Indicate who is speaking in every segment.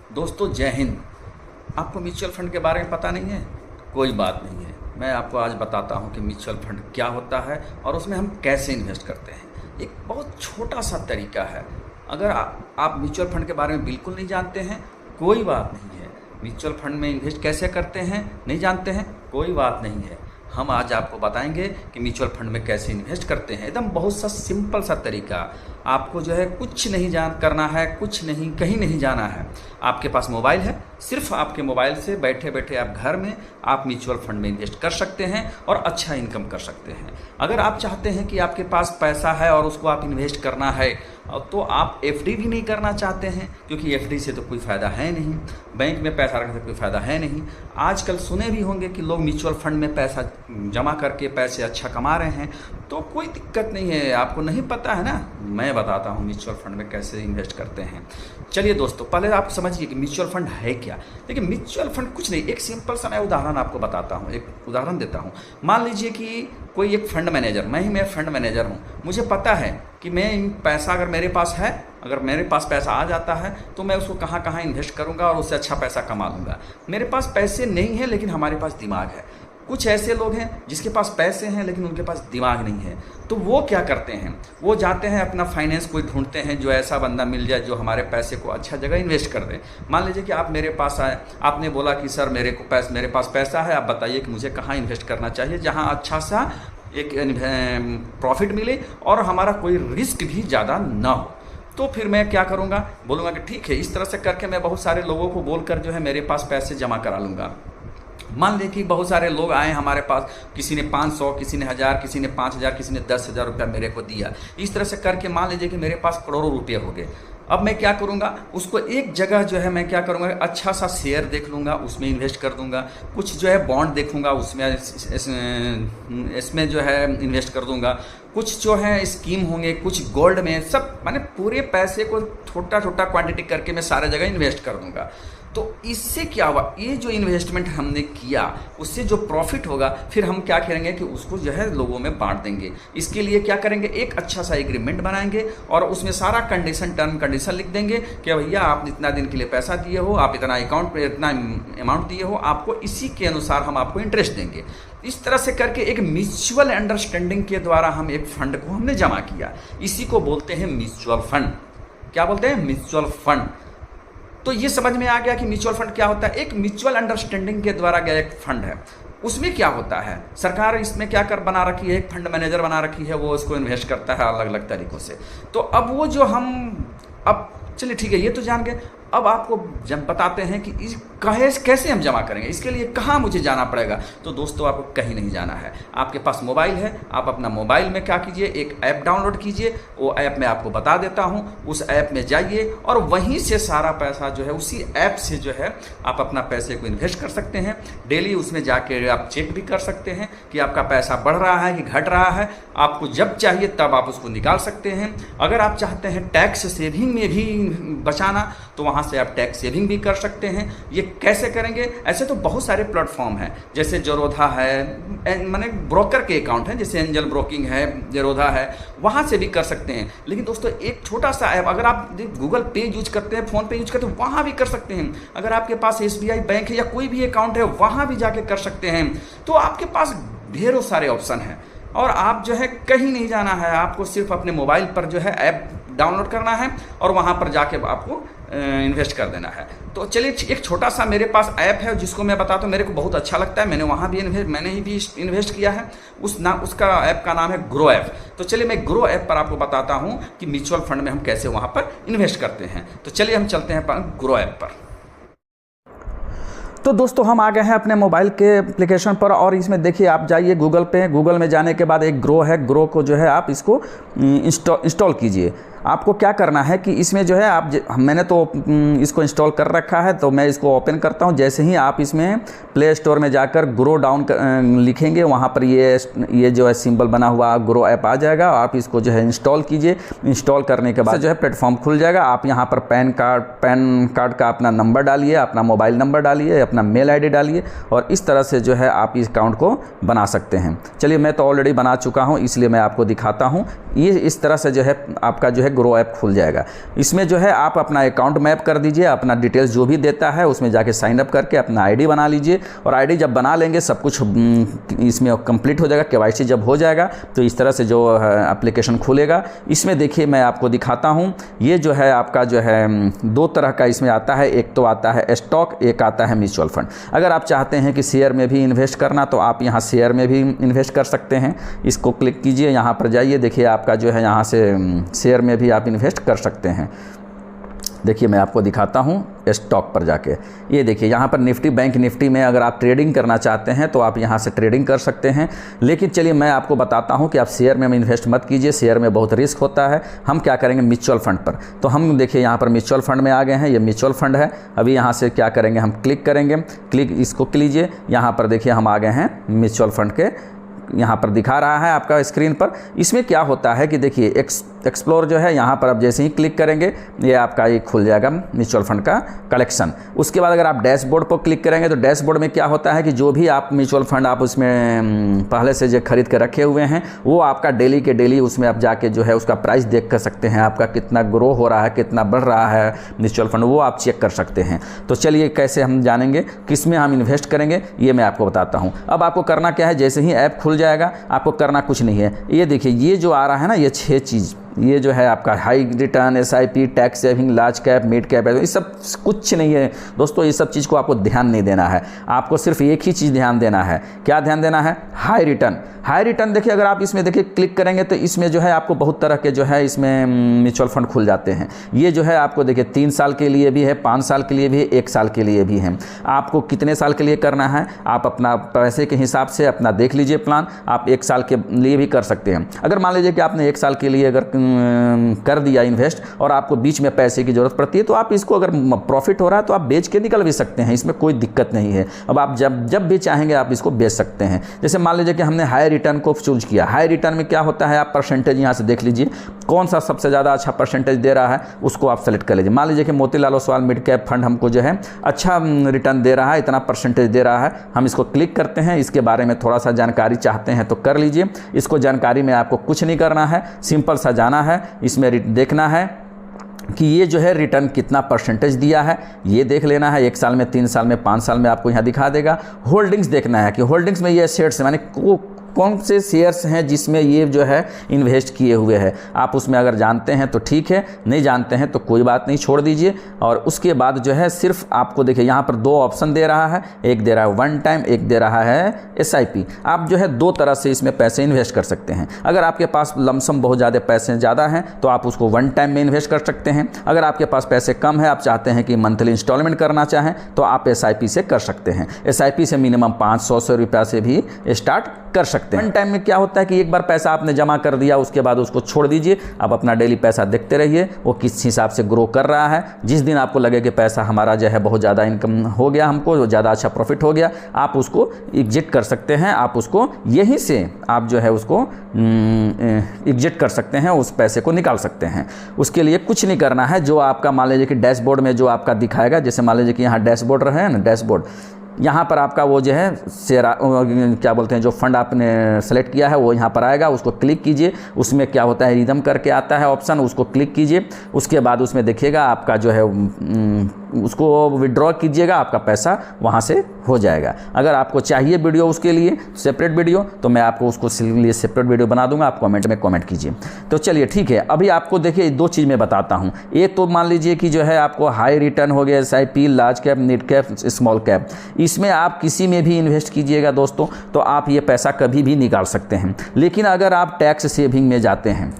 Speaker 1: दोस्तों जय हिंद। आपको म्यूचुअल फंड के बारे में पता नहीं है? कोई बात नहीं है, मैं आपको आज बताता हूँ कि म्यूचुअल फंड क्या होता है और उसमें हम कैसे इन्वेस्ट करते हैं। एक बहुत छोटा सा तरीका है। अगर आप म्यूचुअल फंड के बारे में बिल्कुल नहीं जानते हैं, कोई बात नहीं है। म्यूचुअल फंड में इन्वेस्ट कैसे करते हैं नहीं जानते हैं, कोई बात नहीं है। हम आज आपको बताएंगे कि म्यूचुअल फंड में कैसे इन्वेस्ट करते हैं। एकदम बहुत सा सिंपल सा तरीका। आपको जो है कुछ नहीं करना है, कुछ नहीं, कहीं नहीं जाना है। आपके पास मोबाइल है, सिर्फ आपके मोबाइल से बैठे बैठे आप घर में आप म्यूचुअल फंड में इन्वेस्ट कर सकते हैं और अच्छा इनकम कर सकते हैं। अगर आप चाहते हैं कि आपके पास पैसा है और उसको आप इन्वेस्ट करना है, तो आप एफडी भी नहीं करना चाहते हैं, क्योंकि एफडी से तो कोई फ़ायदा है नहीं, बैंक में पैसा रखने से कोई फ़ायदा है नहीं। आजकल सुने भी होंगे कि लोग म्यूचुअल फंड में पैसा जमा करके पैसे अच्छा कमा रहे हैं, तो कोई दिक्कत नहीं है। आपको नहीं पता है ना, मैं बताता हूँ म्यूचुअल फंड में कैसे इन्वेस्ट करते हैं। चलिए दोस्तों, पहले आप समझिए कि म्यूचुअल फंड है क्या। देखिए म्यूचुअल फंड कुछ नहीं, एक सिंपल सा मैं उदाहरण आपको बताता हूँ, एक उदाहरण देता हूँ। मान लीजिए कि कोई एक फंड मैनेजर, मैं फंड मैनेजर हूँ। मुझे पता है कि मैं पैसा अगर मेरे पास है, अगर मेरे पास पैसा आ जाता है तो मैं उसको कहाँ कहाँ इन्वेस्ट करूँगा और उससे अच्छा पैसा कमा लूँगा। मेरे पास पैसे नहीं है लेकिन हमारे पास दिमाग है। कुछ ऐसे लोग हैं जिसके पास पैसे हैं लेकिन उनके पास दिमाग नहीं है, तो वो क्या करते हैं, वो जाते हैं अपना फाइनेंस कोई ढूंढते हैं, जो ऐसा बंदा मिल जाए जो हमारे पैसे को अच्छा जगह इन्वेस्ट कर दे। मान लीजिए कि आप मेरे पास आए, आपने बोला कि सर मेरे पास पैसा है, आप बताइए कि मुझे कहाँ इन्वेस्ट करना चाहिए जहाँ अच्छा सा एक प्रॉफिट मिले और हमारा कोई रिस्क भी ज़्यादा ना हो। तो फिर मैं क्या करूँगा, बोलूँगा कि ठीक है, इस तरह से करके मैं बहुत सारे लोगों को बोलकर जो है मेरे पास पैसे जमा करा लूँगा। मान लें कि बहुत सारे लोग आए हमारे पास, किसी ने 500, किसी ने 1000, किसी ने 5000, किसी ने 10,000 रुपया मेरे को दिया। इस तरह से करके मान लीजिए कि मेरे पास करोड़ों रुपये हो गए। अब मैं क्या करूँगा, उसको एक जगह जो है मैं क्या करूँगा, अच्छा सा शेयर देख लूँगा, उसमें इन्वेस्ट कर दूँगा। कुछ जो है बॉन्ड देखूँगा, उसमें इसमें जो है इन्वेस्ट कर दूँगा। कुछ जो है स्कीम होंगे, कुछ गोल्ड में, सब मैंने पूरे पैसे को छोटा छोटा क्वांटिटी करके मैं सारे जगह इन्वेस्ट कर दूँगा। तो इससे क्या हुआ, ये जो इन्वेस्टमेंट हमने किया उससे जो प्रॉफिट होगा फिर हम क्या करेंगे कि उसको जो है लोगों में बांट देंगे। इसके लिए क्या करेंगे, एक अच्छा सा एग्रीमेंट बनाएंगे और उसमें सारा टर्म कंडीशन लिख देंगे कि भैया आप इतना दिन के लिए पैसा दिए हो, आप इतना अकाउंट पे इतना अमाउंट दिए हो, आपको इसी के अनुसार हम आपको इंटरेस्ट देंगे। इस तरह से करके एक म्यूचुअल अंडरस्टैंडिंग के द्वारा हम एक फंड को हमने जमा किया। इसी को बोलते हैं म्यूचुअल फंड। क्या बोलते हैं, म्यूचुअल फंड। तो ये समझ में आ गया कि म्यूचुअल फंड क्या होता है। एक म्यूचुअल अंडरस्टैंडिंग के द्वारा गया एक फंड है। उसमें क्या होता है, सरकार इसमें क्या कर बना रखी है, एक फंड मैनेजर बना रखी है, वो उसको इन्वेस्ट करता है अलग अलग तरीक़ों से। तो अब वो जो हम, अब चलिए ठीक है, ये तो जान गए। अब आपको जब बताते हैं कि कैसे हम जमा करेंगे, इसके लिए कहाँ मुझे जाना पड़ेगा। तो दोस्तों आपको कहीं नहीं जाना है। आपके पास मोबाइल है, आप अपना मोबाइल में क्या कीजिए, एक ऐप डाउनलोड कीजिए। वो ऐप मैं आपको बता देता हूँ, उस ऐप में जाइए और वहीं से सारा पैसा जो है, उसी ऐप से जो है आप अपना पैसे को इन्वेस्ट कर सकते हैं। डेली उसमें जाके आप चेक भी कर सकते हैं कि आपका पैसा बढ़ रहा है कि घट रहा है। आपको जब चाहिए तब आप उसको निकाल सकते हैं। अगर आप चाहते हैं टैक्स सेविंग में भी बचाना, तो वहाँ से आप टैक्स सेविंग भी कर सकते हैं। ये कैसे करेंगे, ऐसे तो बहुत सारे प्लेटफॉर्म हैं, जैसे जेरोधा है, माने ब्रोकर के अकाउंट हैं, जैसे एंजल ब्रोकिंग है, जेरोधा है, वहाँ से भी कर सकते हैं। लेकिन दोस्तों एक छोटा सा ऐप, अगर आप गूगल पे यूज करते हैं, फ़ोन पे यूज करते हैं, वहाँ भी कर सकते हैं। अगर आपके पास SBI बैंक है या कोई भी अकाउंट है, वहाँ भी जाके कर सकते हैं। तो आपके पास ढेरों सारे ऑप्शन हैं और आप जो है कहीं नहीं जाना है। आपको सिर्फ अपने मोबाइल पर जो है ऐप डाउनलोड करना है और वहाँ पर जाके आपको इन्वेस्ट कर देना है। तो चलिए, एक छोटा सा मेरे पास ऐप है जिसको मैं बताता हूँ, मेरे को बहुत अच्छा लगता है। मैंने वहाँ भी इन्वेस्ट किया है। उसका ऐप का नाम है ग्रो ऐप। तो चलिए मैं ग्रो ऐप पर आपको बताता हूँ कि म्यूचुअल फंड में हम कैसे वहाँ पर इन्वेस्ट करते हैं। तो चलिए हम चलते हैं ग्रो ऐप पर।
Speaker 2: तो दोस्तों हम आ गए हैं अपने मोबाइल के एप्लीकेशन पर और इसमें देखिए, आप जाइए गूगल पे। गूगल में जाने के बाद एक ग्रो है, ग्रो को जो है आप इसको इंस्टॉल कीजिए। आपको क्या करना है कि इसमें जो है मैंने तो इसको इंस्टॉल कर रखा है, तो मैं इसको ओपन करता हूं। जैसे ही आप इसमें प्ले स्टोर में जाकर ग्रो डाउन लिखेंगे, वहां पर ये जो है सिंबल बना हुआ ग्रो ऐप आ जाएगा। आप इसको जो है इंस्टॉल कीजिए। इंस्टॉल करने के बाद जो है प्लेटफॉर्म खुल जाएगा। आप यहाँ पर पैन कार्ड का अपना नंबर डालिए, अपना मोबाइल नंबर डालिए, अपना मेल ID डालिए और इस तरह से जो है आप इस अकाउंट को बना सकते हैं। चलिए मैं तो ऑलरेडी बना चुका हूँ, इसलिए मैं आपको दिखाता हूँ। ये इस तरह से जो है आपका जो है ग्रो ऐप खुल जाएगा। इसमें जो है आप अपना अकाउंट मैप कर दीजिए, अपना डिटेल्स जो भी देता है उसमें जाके साइन अप करके अपना आईडी बना लीजिए, और आईडी जब बना लेंगे सब कुछ इसमें कंप्लीट हो जाएगा। केवाईसी जब हो जाएगा तो इस तरह से जो एप्लीकेशन खुलेगा। इसमें देखिए मैं आपको दिखाता हूँ, ये जो है आपका जो है 2 तरह का इसमें आता है, एक तो आता है स्टॉक, एक आता है म्यूचुअल फंड। अगर आप चाहते हैं कि शेयर में भी इन्वेस्ट करना तो आप यहाँ शेयर में भी इन्वेस्ट कर सकते हैं। इसको क्लिक कीजिए, यहाँ पर जाइए, देखिए आपका जो है यहाँ से शेयर में भी आप इन्वेस्ट कर सकते हैं। देखिए मैं आपको दिखाता हूँ स्टॉक पर जाके, ये देखिए यहाँ पर निफ्टी, बैंक निफ्टी में अगर आप ट्रेडिंग करना चाहते हैं तो आप यहाँ से ट्रेडिंग कर सकते हैं। लेकिन चलिए मैं आपको बताता हूँ कि आप शेयर में इन्वेस्ट मत कीजिए, शेयर में बहुत रिस्क होता है। हम क्या करेंगे म्यूचुअल फंड पर, तो हम देखिए यहाँ पर म्यूचुअल फंड में आ गए हैं, ये म्यूचुअल फंड है। अभी यहाँ से क्या करेंगे, हम क्लिक करेंगे, क्लिक इसको कीजिए, यहाँ पर देखिए हम आ गए हैं म्यूचुअल फंड के, यहाँ पर दिखा रहा है आपका स्क्रीन पर। इसमें क्या होता है कि देखिए एक्सप्लोर जो है यहाँ पर आप जैसे ही क्लिक करेंगे ये आपका ये खुल जाएगा म्यूचुअल फंड का कलेक्शन। उसके बाद अगर आप डैशबोर्ड पर क्लिक करेंगे तो डैशबोर्ड में क्या होता है कि जो भी आप म्यूचुअल फंड आप उसमें पहले से जो खरीद के रखे हुए हैं वो आपका डेली के डेली उसमें आप जाके जो है उसका प्राइस देख कर सकते हैं, आपका कितना ग्रो हो रहा है, कितना बढ़ रहा है म्यूचुअल फंड, वो आप चेक कर सकते हैं। तो चलिए कैसे हम जानेंगे किस में हम इन्वेस्ट करेंगे ये मैं आपको बताता हूँ। अब आपको करना क्या है, जैसे ही ऐप खुल जाएगा आपको करना कुछ नहीं है। ये देखिए ये जो आ रहा है ना, ये 6 चीज़, ये जो है आपका high return, SIP, tax saving, large cap, mid cap, ये सब कुछ नहीं है दोस्तों। ये सब चीज़ को आपको ध्यान नहीं देना है, आपको सिर्फ एक ही चीज़ ध्यान देना है। क्या ध्यान देना है? High return. हाई रिटर्न देखिए अगर आप इसमें देखिए क्लिक करेंगे तो इसमें जो है आपको बहुत तरह के जो है इसमें म्यूचुअल फंड खुल जाते हैं। ये जो है आपको देखिए 3 साल के लिए भी है, 5 साल के लिए भी है, 1 साल के लिए भी है। आपको कितने साल के लिए करना है आप अपना पैसे के हिसाब से अपना देख लीजिए प्लान। आप 1 साल के लिए भी कर सकते हैं। अगर मान लीजिए कि आपने 1 साल के लिए अगर कर दिया इन्वेस्ट और आपको बीच में पैसे की ज़रूरत पड़ती है तो आप इसको अगर प्रॉफिट हो रहा है तो आप बेच के निकल भी सकते हैं, इसमें कोई दिक्कत नहीं है। अब आप जब भी चाहेंगे आप इसको बेच सकते हैं। जैसे मान लीजिए कि हमने हाई रिटर्न को चूज किया। हाई रिटर्न में क्या होता है, आप परसेंटेज यहाँ से देख लीजिए कौन सा सबसे ज़्यादा अच्छा परसेंटेज दे रहा है उसको आप सेलेक्ट कर लीजिए। मान लीजिए कि Motilal Oswal mid cap fund हमको जो है अच्छा रिटर्न दे रहा है, इतना परसेंटेज दे रहा है, हम इसको क्लिक करते हैं। इसके बारे में थोड़ा सा जानकारी चाहते हैं तो कर लीजिए। इसको जानकारी में आपको कुछ नहीं करना है, सिंपल सा जाना है, इसमें देखना है कि ये जो है रिटर्न कितना परसेंटेज दिया है, ये देख लेना है। 1 साल में, 3 साल में, 5 साल में आपको यहाँ दिखा देगा। होल्डिंग्स देखना है कि होल्डिंग्स में ये शेयर्स माने कौन से शेयर्स हैं जिसमें ये जो है इन्वेस्ट किए हुए हैं। आप उसमें अगर जानते हैं तो ठीक है, नहीं जानते हैं तो कोई बात नहीं, छोड़ दीजिए। और उसके बाद जो है सिर्फ आपको देखिए यहाँ पर 2 ऑप्शन दे रहा है, एक दे रहा है वन टाइम, एक दे रहा है SIP। आप जो है 2 तरह से इसमें पैसे इन्वेस्ट कर सकते हैं। अगर आपके पास लमसम बहुत ज़्यादा पैसे ज़्यादा हैं तो आप उसको वन टाइम में इन्वेस्ट कर सकते हैं। अगर आपके पास पैसे कम है, आप चाहते हैं कि मंथली इंस्टॉलमेंट करना चाहें तो आप SIP से कर सकते हैं। SIP से मिनिमम 500 रुपया से भी स्टार्ट कर सकते हैं। वन टाइम में क्या होता है कि एक बार पैसा आपने जमा कर दिया उसके बाद उसको छोड़ दीजिए, आप अपना डेली पैसा देखते रहिए वो किस हिसाब से ग्रो कर रहा है। जिस दिन आपको लगे कि पैसा हमारा जो है बहुत ज़्यादा इनकम हो गया, हमको ज़्यादा अच्छा प्रॉफिट हो गया, आप उसको एग्जिट कर सकते हैं। आप उसको यहीं से आप जो है उसको एग्जिट कर सकते हैं, उस पैसे को निकाल सकते हैं। उसके लिए कुछ नहीं करना है। जो आपका मान लीजिए कि डैशबोर्ड में जो आपका दिखाएगा, जैसे मान लीजिए कि यहाँ डैशबोर्ड रहे ना, डैशबोर्ड यहाँ पर आपका वो जो है शेयर क्या बोलते हैं जो फंड आपने सेलेक्ट किया है वो यहाँ पर आएगा, उसको क्लिक कीजिए। उसमें क्या होता है रिदम करके आता है ऑप्शन, उसको क्लिक कीजिए। उसके बाद उसमें देखिएगा आपका जो है उसको विड्रॉ कीजिएगा, आपका पैसा वहाँ से हो जाएगा। अगर आपको चाहिए वीडियो उसके लिए सेपरेट वीडियो तो मैं आपको उसको लिए सेपरेट वीडियो बना दूंगा, आप कमेंट में कमेंट कीजिए। तो चलिए ठीक है, अभी आपको देखिए 2 चीज़ मैं बताता हूँ। एक तो मान लीजिए कि जो है आपको हाई रिटर्न हो गया, SIP, large cap, mid cap, small cap, इसमें आप किसी में भी इन्वेस्ट कीजिएगा दोस्तों तो आप ये पैसा कभी भी निकाल सकते हैं। लेकिन अगर आप टैक्स सेविंग में जाते हैं,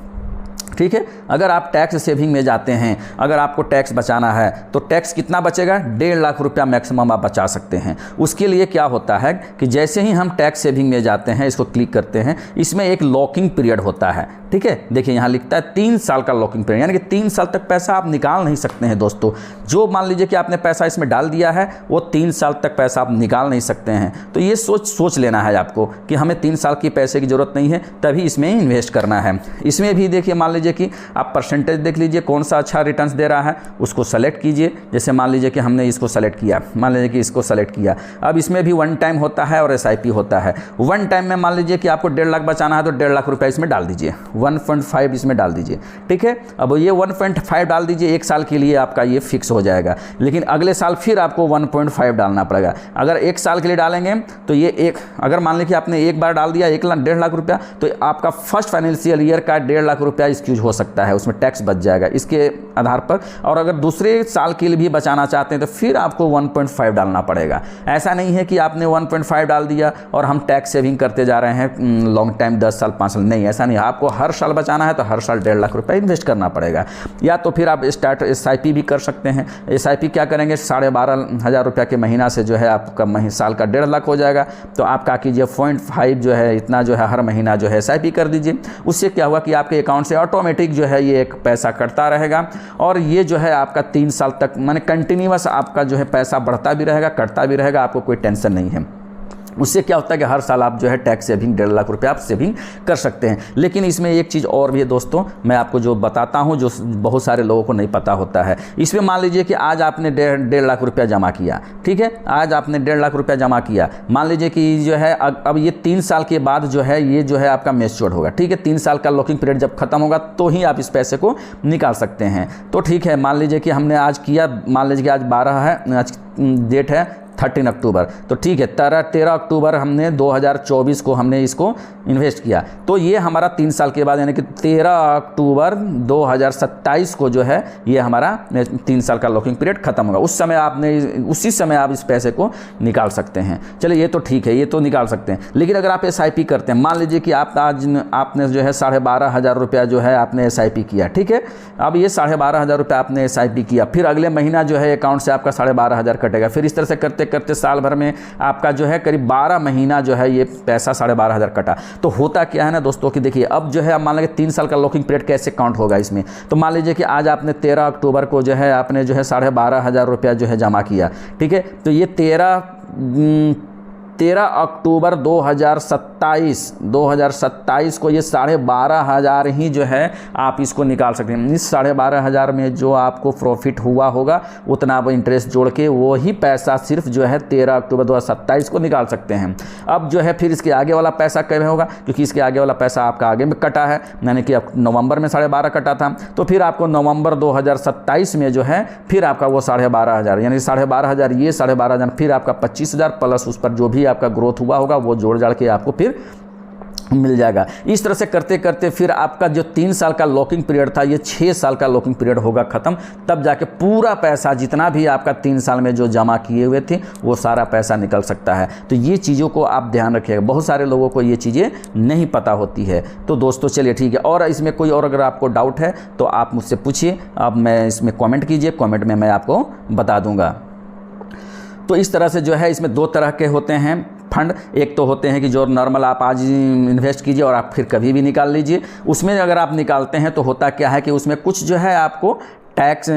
Speaker 2: ठीक है, अगर आप टैक्स सेविंग में जाते हैं, अगर आपको टैक्स बचाना है तो टैक्स कितना बचेगा, 1.5 लाख रुपया मैक्सिमम आप बचा सकते हैं। उसके लिए क्या होता है कि जैसे ही हम टैक्स सेविंग में जाते हैं, इसको क्लिक करते हैं, इसमें एक लॉकिंग पीरियड होता है। ठीक है, देखिए यहाँ लिखता है 3 साल का लॉकिंग पीरियड, यानी कि 3 साल तक पैसा आप निकाल नहीं सकते हैं दोस्तों। जो मान लीजिए कि आपने पैसा इसमें डाल दिया है वो 3 साल तक पैसा आप निकाल नहीं सकते हैं। तो ये सोच लेना है आपको कि हमें 3 साल की पैसे की ज़रूरत नहीं है, तभी इसमें इन्वेस्ट करना है। इसमें भी देखिए मान लीजिए लीजिए कि आप परसेंटेज देख लीजिए कौन सा अच्छा रिटर्न्स दे रहा है, उसको सेलेक्ट कीजिए। जैसे मान लीजिए कि हमने इसको सेलेक्ट किया, मान लीजिए कि इसको सेलेक्ट किया। अब इसमें भी वन टाइम होता है और SIP होता है। वन टाइम में मान लीजिए कि आपको 1.5 लाख बचाना है तो 1.5 लाख रुपये इसमें डाल दीजिए, 1.5 इसमें डाल दीजिए, ठीक है। अब ये 1.5 डाल दीजिए, 1 साल के लिए आपका ये फिक्स हो जाएगा। लेकिन अगले साल फिर आपको 1.5 डालना पड़ेगा। अगर 1 साल के लिए डालेंगे तो ये अगर मान लीजिए कि आपने एक बार डाल दिया 1.5 लाख रुपया, तो आपका फर्स्ट फाइनेंशियल ईयर का 1.5 लाख रुपया एक्सक्यूज हो सकता है, उसमें टैक्स बच जाएगा इसके आधार पर। और अगर दूसरे साल के लिए भी बचाना चाहते हैं तो फिर आपको 1.5 डालना पड़ेगा। ऐसा नहीं है कि आपने 1.5 डाल दिया और हम टैक्स सेविंग करते जा रहे हैं लॉन्ग टाइम 10 साल 5 साल, नहीं, ऐसा नहीं। आपको हर साल बचाना है तो हर साल 1.5 लाख रुपये इन्वेस्ट करना पड़ेगा। या तो फिर आप स्टार्ट SIP भी कर सकते हैं। SIP क्या करेंगे, 12,500 रुपये के महीना से जो है आपका साल का 1.5 लाख हो जाएगा। तो आप क्या कीजिए 0.5 जो है इतना जो है हर महीना जो है SIP कर दीजिए। उससे क्या हुआ कि आपके अकाउंट से ऑटोमेटिक जो है ये एक पैसा कटता रहेगा और ये जो है आपका 3 साल तक माने कंटिन्यूअस आपका जो है पैसा बढ़ता भी रहेगा, कटता भी रहेगा, आपको कोई टेंशन नहीं है। उससे क्या होता है कि हर साल आप जो है टैक्स सेविंग 1.5 लाख रुपये आप सेविंग कर सकते हैं। लेकिन इसमें एक चीज़ और भी है दोस्तों, मैं आपको जो बताता हूं जो बहुत सारे लोगों को नहीं पता होता है। इसमें मान लीजिए कि आज आपने 1.5 लाख रुपया जमा किया, ठीक है, आज आपने 1.5 लाख रुपया जमा किया। मान लीजिए कि जो है अब ये 3 साल के बाद जो है ये जो है आपका मैच्योर होगा, ठीक है। 3 साल का लॉकिंग पीरियड जब खत्म होगा तो ही आप इस पैसे को निकाल सकते हैं। तो ठीक है, मान लीजिए कि हमने आज किया, मान लीजिए कि आज 12 है, आज डेट है 13 अक्टूबर, तो ठीक है 13 अक्टूबर हमने 2024 को हमने इसको इन्वेस्ट किया। तो ये हमारा 3 साल के बाद यानी कि 13 अक्टूबर 2027 को जो है ये हमारा 3 साल का लॉकिंग पीरियड खत्म होगा। उसी समय आप इस पैसे को निकाल सकते हैं। चलिए ये तो ठीक है, ये तो निकाल सकते हैं। लेकिन अगर आप SIP करते हैं, मान लीजिए कि आपने जो है 12,500 रुपया जो है आपने SIP किया, ठीक है। अब ये 12,500 रुपया आपने SIP किया, फिर अगले महीना जो है अकाउंट से आपका 12,500 कटेगा। फिर इस तरह से करते करते साल भर में आपका जो है करीब 12 महीना जो है ये पैसा 12,500 कटा। तो होता क्या है ना दोस्तों कि देखिए अब जो है आप मान लीजिए 3 साल का लॉकिंग पीरियड कैसे काउंट होगा इसमें। तो मान लीजिए कि आज आपने 13 अक्टूबर को जो है आपने जो है 12,500 रुपया जो है जमा किया, ठीक है। तो ये 13 अक्टूबर 2027 को ये 12,500 ही जो है आप इसको निकाल सकते हैं। इस 12,500 में जो आपको प्रॉफिट हुआ होगा उतना आप इंटरेस्ट जोड़ के वो ही पैसा सिर्फ जो है 13 अक्टूबर 2027 को निकाल सकते हैं। अब जो है फिर इसके आगे वाला पैसा कब होगा, क्योंकि इसके आगे वाला पैसा आपका आगे में कटा है, यानी कि अब नवंबर में 12,500 कटा था। तो फिर आपको नवंबर 2027 में जो है फिर आपका वो 12,500 यानी 12,500 ये 12,500 फिर आपका 25,000 प्लस उस पर जो भी आपका ग्रोथ हुआ होगा वो जोड़ जाड़ के आपको फिर मिल जाएगा। इस तरह से करते करते फिर आपका जो 3 साल का लॉकिंग पीरियड था ये 6 साल का लॉकिंग पीरियड होगा ख़त्म। तब जाके पूरा पैसा जितना भी आपका 3 साल में जो जमा किए हुए थे वो सारा पैसा निकल सकता है। तो ये चीज़ों को आप ध्यान रखिएगा, बहुत सारे लोगों को ये चीज़ें नहीं पता होती है। तो दोस्तों चलिए ठीक है, और इसमें कोई और अगर आपको डाउट है तो आप मुझसे पूछिए। अब मैं इसमें कॉमेंट कीजिए, कॉमेंट में मैं आपको बता दूँगा। तो इस तरह से जो है इसमें 2 तरह के होते हैं फंड। एक तो होते हैं कि जो नॉर्मल आप आज इन्वेस्ट कीजिए और आप फिर कभी भी निकाल लीजिए। उसमें अगर आप निकालते हैं तो होता क्या है कि उसमें कुछ जो है आपको टैक्स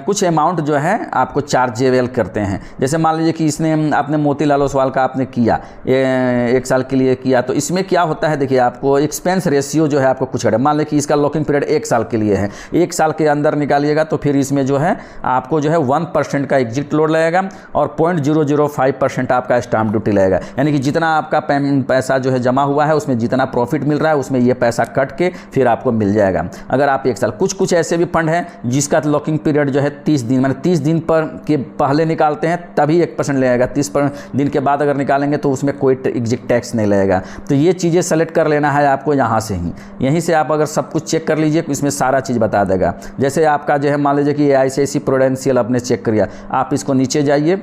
Speaker 2: कुछ अमाउंट जो है आपको चार्जेबल करते हैं। जैसे मान लीजिए कि इसने आपने मोतीलाल ओसवाल का आपने किया 1 साल के लिए किया, तो इसमें क्या होता है देखिए आपको एक्सपेंस रेशियो जो है आपको कुछ मान लीजिए कि इसका लॉकिंग पीरियड 1 साल के लिए है, 1 साल के अंदर निकालिएगा तो फिर इसमें जो है आपको जो है 1% का एग्जिट लोड लगेगा और 0.005% आपका स्टाम्प ड्यूटी लगेगा। यानी कि जितना आपका पैसा जो है जमा हुआ है उसमें जितना प्रॉफिट मिल रहा है उसमें ये पैसा कट के फिर आपको मिल जाएगा। अगर आप 1 साल कुछ ऐसे भी फंड हैं जिसका लॉकिंग पीरियड जो है 30 दिन माने 30 दिन पर के पहले निकालते हैं तभी 1% लगेगा, 30 दिन के बाद अगर निकालेंगे तो उसमें कोई एग्जिट टैक्स नहीं लगेगा। तो ये चीज़ें सेलेक्ट कर लेना है आपको यहाँ से ही, यहीं से आप अगर सब कुछ चेक कर लीजिए इसमें सारा चीज़ बता देगा। जैसे आपका जो है मान लीजिए कि ICICI प्रूडेंशियल आपने चेक किया, आप इसको नीचे जाइए,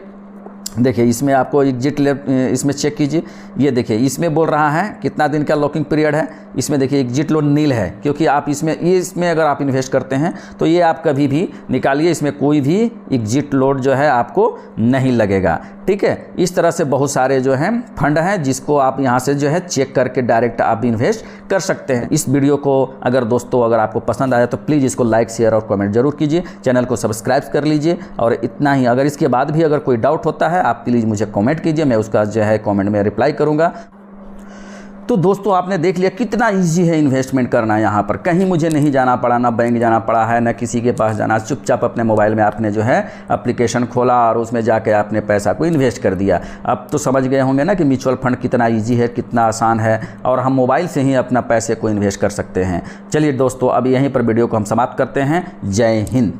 Speaker 2: देखिए इसमें आपको एग्जिट इसमें चेक कीजिए। ये देखिए इसमें बोल रहा है कितना दिन का लॉकिंग पीरियड है, इसमें देखिए एग्जिट लोड नील है क्योंकि आप इसमें अगर आप इन्वेस्ट करते हैं तो ये आप कभी भी निकालिए, इसमें कोई भी एग्जिट लोड जो है आपको नहीं लगेगा। ठीक है, इस तरह से बहुत सारे जो हैं फंड हैं जिसको आप यहाँ से जो है चेक करके डायरेक्ट आप इन्वेस्ट कर सकते हैं। इस वीडियो को अगर अगर आपको पसंद आया तो प्लीज़ इसको लाइक शेयर और कमेंट जरूर कीजिए, चैनल को सब्सक्राइब कर लीजिए। और इतना ही, अगर इसके बाद भी अगर कोई डाउट होता है आप प्लीज़ मुझे कमेंट कीजिए, मैं उसका जो है कमेंट में रिप्लाई करूँगा। तो दोस्तों आपने देख लिया कितना इजी है इन्वेस्टमेंट करना यहाँ पर। कहीं मुझे नहीं जाना पड़ा, ना बैंक जाना पड़ा है, ना किसी के पास जाना। चुपचाप अपने मोबाइल में आपने जो है एप्लीकेशन खोला और उसमें जाके आपने पैसा को इन्वेस्ट कर दिया। अब तो समझ गए होंगे ना कि म्यूचुअल फंड कितना ईजी है, कितना आसान है, और हम मोबाइल से ही अपना पैसे को इन्वेस्ट कर सकते हैं। चलिए दोस्तों, अब यहीं पर वीडियो को हम समाप्त करते हैं। जय हिंद।